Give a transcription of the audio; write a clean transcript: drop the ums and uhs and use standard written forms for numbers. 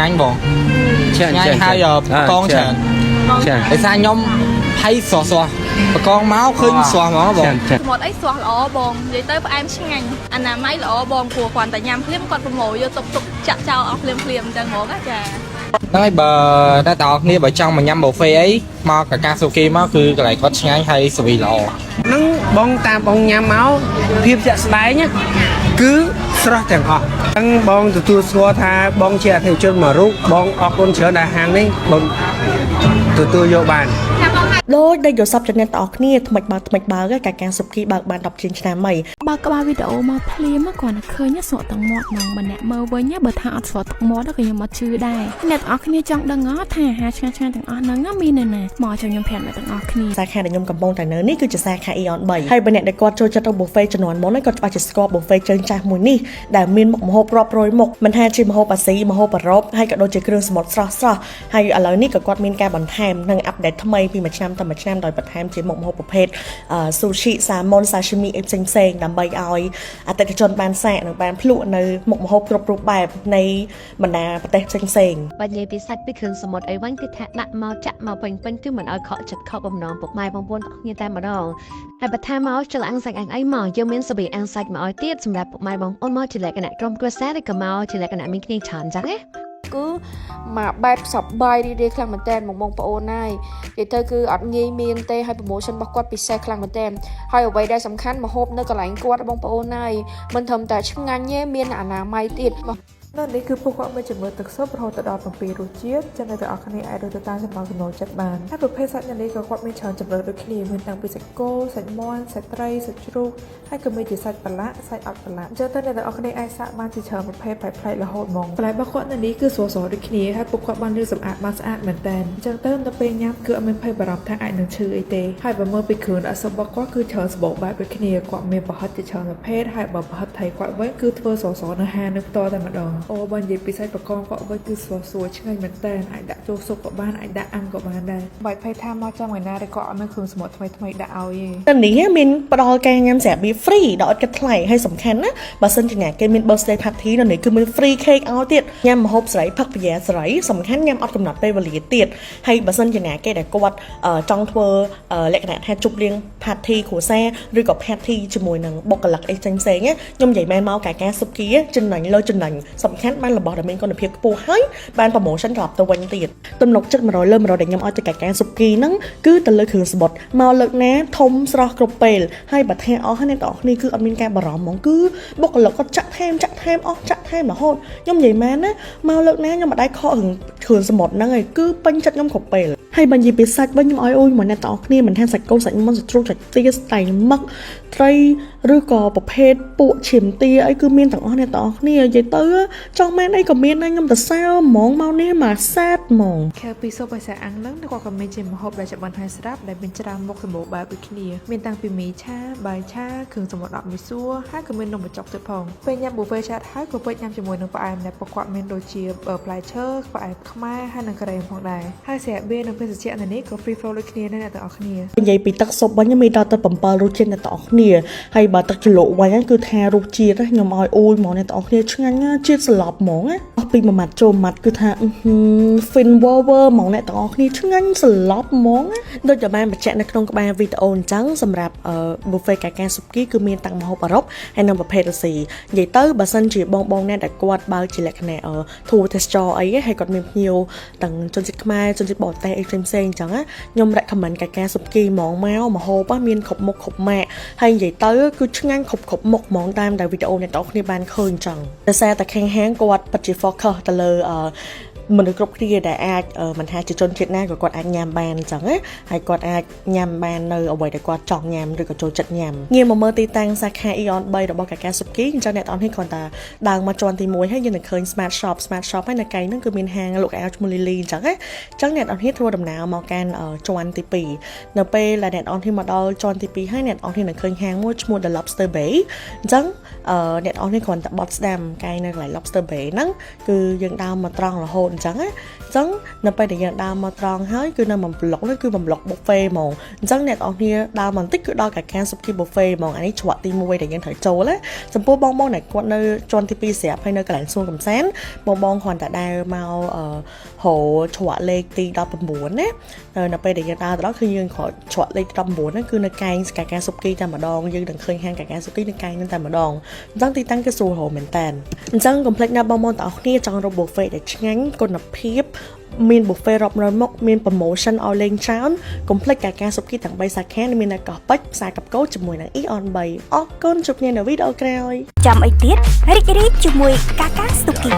anh bỏ ngay hai giờ con chèn để xa nhóm hay xòa con máu khơi xòa máu bỏ một ấy xòa lỏ bòn vậy tới em ngành anh làm mấy lỏ bòn của quản tại nhằm phim con promo vô tục chặt chào ọc liềm đang ngủ các trà nói bờ đã tọt nia bởi trong mà nhâm bộ phê ấy mà cả ca sô kia mà cứ lại có ngay hay sự bị lò nắng bong tam bong nhám máu phim chặt đáy nhá cứ sờ chẳng họ nắng bong từ tua xua tha bong chè theo chân mà rút bong ọc con chở đại hàng đấy bong từ tua vô bàn ដោយដែលយកសពចំណេះតអស់គ្នាថ្មិចបើការការសុបគីបើកបាន10ជាងឆ្នាំហើយបើក្បាលវីដេអូមកភ្លាមគាត់ឃើញស្រកទាំងមាត់ហ្មងម្នាក់មើលវិញបើថាអត់ស្រកទឹកមាត់ក៏ខ្ញុំអត់ជឿដែរអ្នកទាំងអស់គ្នាចង់ដឹងថាអាហារឆ្ងាញ់ទាំងអស់ហ្នឹងមាននៅណាមកchoខ្ញុំប្រាប់អ្នកទាំងអស់គ្នាសាខាដែលខ្ញុំកំពុងតែនៅនេះគឺជាសាខា Eon 3ហើយបើអ្នកដែលគាត់ចូលចិត្តទៅ buffet ចំនួនមុនហ្នឹងគាត់ច្បាស់ជាស្គាល់ buffet ជើងចាស់មួយនេះដែលមានមុខម្ហូបរាប់រយមុខមិនថាជាម្ហូបអាស៊ីម្ហូបអឺរ៉ុបហើយក៏ដូចជាគ្រឿងសមុទ្រស្រស់ហើយឥឡូវនេះក៏គាត់មានការបន្ថែមនិងអាប់ដេតថ្មីពីមួយឆ្នាំទៅមួយឆ្នាំដោយបន្ថែមជាមុខម្ហូបប្រភេទ sushi salmon sashimi ផ្សេងដើម្បីឲ្យអតិថិជនបានសាកនិងបានភ្លក់នៅមុខម្ហូបគ្រប់រូបបែបនៃបណ្ដាប្រទេសផ្សេងបើនិយាយពីសាច់ពីគ្រឿងសមុទ្រអីវិញគឺថាដាក់មកចាក់មកពេញគឺមិនឲ្យខកចិត្តខកបំណងពុកម៉ែបងប្អូនគ្នាតែម្ដងហើយបើថាមកច្រឡំសាច់អីមកយើងមានសប៊ីអាំងសាច់មកឲ្យទៀតសម្រាប់ពុកម៉ែបងប្អូនមកជាលក្ខណៈក្រុមគ្រួសារឬក៏មកជាលក្ខណៈមានគ្នាច្រើនចឹងណាគឺមកបែបសប្បាយរីកខ្លាំងមែនតើបងប្អូនហើយនិយាយទៅគឺអត់ងាយមានទេហើយ promotion របស់គាត់ពិសេសខ្លាំងមែនតើហើយអ្វីដែលសំខាន់មកហូបនៅកន្លែងគាត់បងប្អូនហើយមិនត្រឹមតែឆ្ងាញ់ទេមានអនាម័យទៀតនៅនេះគឺពួកគាត់មានចំនួនទឹកស៊ុបរហូតដល់7រសជាតិចឹងតែអ្នកគ្នាអាចរកទៅតាមចំណង់ចំណូលចិត្តបានហើយប្រភេទសាច់នៅនេះក៏គាត់មានច្រើនជម្រើសដូចគ្នាមានតាំងពីសាច់គោសាច់មាន់សាច់ត្រីសាច់ជ្រូកហើយក៏មានជាសាច់ប្រឡាក់សាច់អត់ប្រឡាក់ចឹងតែអ្នកគ្នាអាចសាកបានជាច្រើនប្រភេទប្លែកៗរហូតហ្មងបន្លែរបស់គាត់នៅនេះគឺស្រស់ៗដូចគ្នាហើយពួកគាត់បានលាងសម្អាតបានស្អាតមែនតើចឹងទៅនៅពេលញ៉ាំគឺអត់មានភ័យបារម្ភថាអាចនឹងឈឺអីទេហើយបើមើលពីគ្រឿងដាក់ស៊ុបរបស់គាត់គឺច្រើនសម្បូរបែបដូចគ្នាគាត់មានប្រហិតជាច្រើនប្រភេទហើយបើប្រហិតថៃគាត់វិញគឺធ្វើស្រស់ៗនៅហាងនៅផ្ទាល់តែម្ដងអូបើនិយាយពីសាច់បកងក៏វិញគឺស្រួលឆ្ងាញ់មែនតើអាចដាក់ចូលស៊ុបក៏បានអាចដាក់អាំងក៏បានដែរបើភ័យថាមកចាំថ្ងៃណាឬក៏អត់មានគ្រឿងសមុទ្រថ្មីដាក់ឲ្យទេតែនេះមានផ្ដល់ការញ៉ាំស្រាបៀរ free ដល់អត់គិតថ្លៃហើយសំខាន់ណាបើសិនជាអ្នកគេមាន birthday party នៅនេះគឺមាន free cake ឲ្យទៀតញ៉ាំម្ហូបស្រីផឹកប្រយ៉ាស្រីសំខាន់ញ៉ាំអត់កំណត់ពេលវេលាទៀតហើយបើសិនជាអ្នកគេដែលគាត់ចង់ធ្វើលក្ខណៈថាជប់លៀង party គ្រួសារឬក៏ party ជាមួយនឹងបុគ្គលិកអីផ្សេងៗខ្ញុំនិយាយមែនមកការសុបគីចំណេញលើចំណេញសំខាន់បានរបស់ដែលមានគុណភាពខ្ពស់ហើយបាន promotion ត្រឡប់ទៅវិញទៀតទំនុកចិត្ត100លើ100ដែលខ្ញុំឲ្យទៅការសុបគីហ្នឹងគឺទៅលើគ្រឿងសមុទ្រមកលើកណាធំស្រស់គ្រប់ពេលហើយបើថាអស់ហើយអ្នកទាំងអស់គ្នាគឺអត់មានការបារម្ភហ្មងគឺបុគ្គលិកគាត់ចាក់ថែមអស់ចាក់ថែមរហូតខ្ញុំនិយាយមែនណាមកលើកណាខ្ញុំមិនដែរខកគ្រឿងសមុទ្រហ្នឹងឯងគឺពេញចិត្តខ្ញុំគ្រប់ពេលហើយបើនិយាយពីសាច់វិញខ្ញុំឲ្យអូយមកអ្នកទាំងអស់គ្នាមិនថាសាច់គោសាច់មាន់សាច់ជ្រូកសាច់ទាស្តៃមឹកត្រីឬក៏ប្រភេទពួកឈាមទាអីគឺមានទាំងអស់អ្នកទាំងអស់គ្នានិយាយទៅចង់មែនអីក៏មានដែរខ្ញុំទៅសើហ្មងមកនេះមកសាតហ្មងខែពីស៊ុបភាសាអាំងហ្នឹងគាត់ក៏មានជាម្ហូបដែលច្បងហើយស្រាប់ដែលមានច្រើនមុខសម្បូរបែបដូចគ្នាមានតាំងពីមីឆាបាយឆាគ្រឿងសមុទ្រ10មីសួរហើយក៏មាននំបញ្ចុកទៀតផងពេលញ៉ាំ buffet ឆាតហើយក៏ពេចញ៉ាំជាមួយនឹងផ្អែមដែលពួកគាត់មានដូចជាផ្លែឈើផ្អែមខ្មែរហើយនិងការ៉េមផងដែរហើយស្រាបៀរនិងភេសជ្ជៈនៅនេះក៏ free flow ដូចគ្នាដែរអ្នកទាំងអស់គ្នានិយាយពីទឹកស៊ុបវិញមានដល់ទៅ7រសជាតិអ្នកទាំងអស់គ្នាហើយបើទឹកជ្រលក់វិញគឺថារសជាតិខ្ញុំឲ្យអូយហ្មងអ្នកទាំងអស់គ្នាឆ្ងាញ់ជាតិស្លាប់ហ្មងអស់ពីមួយម៉ាត់ចូលម៉ាត់គឺថា fin over ហ្មងអ្នកទាំងអស់គ្នាឆ្ងាញ់ស្លាប់ហ្មងដូចតែបានបញ្ជាក់នៅក្នុងក្បាលវីដេអូអញ្ចឹងសម្រាប់ buffet កាកាសុបគីគឺមានតាំងម្ហូបអឺរ៉ុបហើយនិងប្រភេទអាស៊ីនិយាយទៅបើសិនជាបងអ្នកដែលគាត់បើកជាលក្ខណៈ tour tester អីហើយគាត់មានភ្ញៀវទាំងជនជាតិខ្មែរជនជាតិបរទេសអីផ្សេងៗអញ្ចឹងខ្ញុំ recommend កាកាសុបគីហ្មងមកម្ហូបមានគ្រប់មុខគ្រប់ម៉ាកហើយនិយាយទៅគឺឆ្ងាញ់គ្រប់មុខហ្មងតាមដែលវីដេអូអ្នកទាំងអស់គ្នាបានឃើញអញ្ចឹងដោយសារតែខាងហាងគាត់ពិតជា focus ទៅលើមនុស្សគ្រប់គ្នាដែលអាចមិនថាជាជនជាតិណាក៏គាត់អាចញ៉ាំបានអញ្ចឹងណាហើយគាត់អាចញ៉ាំបាននៅអ្វីដែលគាត់ចង់ញ៉ាំឬក៏ចូលចិត្តញ៉ាំងាកមកមើលទីតាំងសាខា Eon 3របស់កាកាសុបគីអញ្ចឹងអ្នកនរនេះគ្រាន់តែដើរមកជាន់ទី1ហើយយើងនឹងឃើញ Smart Shop ហើយនៅកែហ្នឹងគឺមានហាងលក់អាវឈ្មោះ Lily អញ្ចឹងណាអញ្ចឹងអ្នកនរនេះធ្វើដំណើរមកកាន់ជាន់ទី2នៅពេលដែលអ្នកនរនេះមកដល់ជាន់ទី2ហើយអ្នកនរនេះនឹងឃើញហាងមួយឈ្មោះ The Lobster Bay អញ្ចឹងអ្នកនរនេះគ្រាន់តែបត់ស្ដាំកាយនៅកន្លែង Lobster Bay ហ្នឹងគឺយើងដើរមកត្រង់រហូត ចឹងចឹងនៅពេលដែលយើងដើរមកត្រង់ហើយគឺនៅបំប្លុកនោះគឺបំប្លុក buffet ហ្មងអញ្ចឹងអ្នកនរគ្នាដើរមកបន្តិចគឺដល់កាកាសុគី buffet ហ្មងអានេះច្រកទី1ដែលយើងត្រូវចូលណាចំពោះបងៗដែលគាត់នៅជាន់ទី2ស្រាប់ហើយនៅកន្លែងសួនកំសាន្តបងគ្រាន់តែដើរមកហៅច្រកលេខទី19ណានៅពេលដែលយើងដើរទៅដល់គឺយើងគ្រាន់ច្រកលេខ19ហ្នឹងគឺនៅកែងកាកាសុគីតែម្ដងយើងនឹងឃើញហាងកាកាសុគីនៅកែងហ្នឹងតែម្ដងអញ្ចឹងទីតាំងគឺស្រួលរកមែនតើអញ្ចឹងកុំភ្លេចណាបងៗទាំងអស់គ្នាចង់រក buffet ដែលឆ្ងាញ់គុណភាពមាន buffet រាប់រយមុខមាន promotion ឲ្យលេងច្រើនកុំភ្លេចកាកាសុគីទាំង3សាខាមាននៅកោះពេជ្រផ្សារកាប់កោជាមួយនឹង Eon 3អរគុណជួបគ្នានៅវីដេអូក្រោយចាំអីទៀតរីករាយជាមួយកាកាសុគី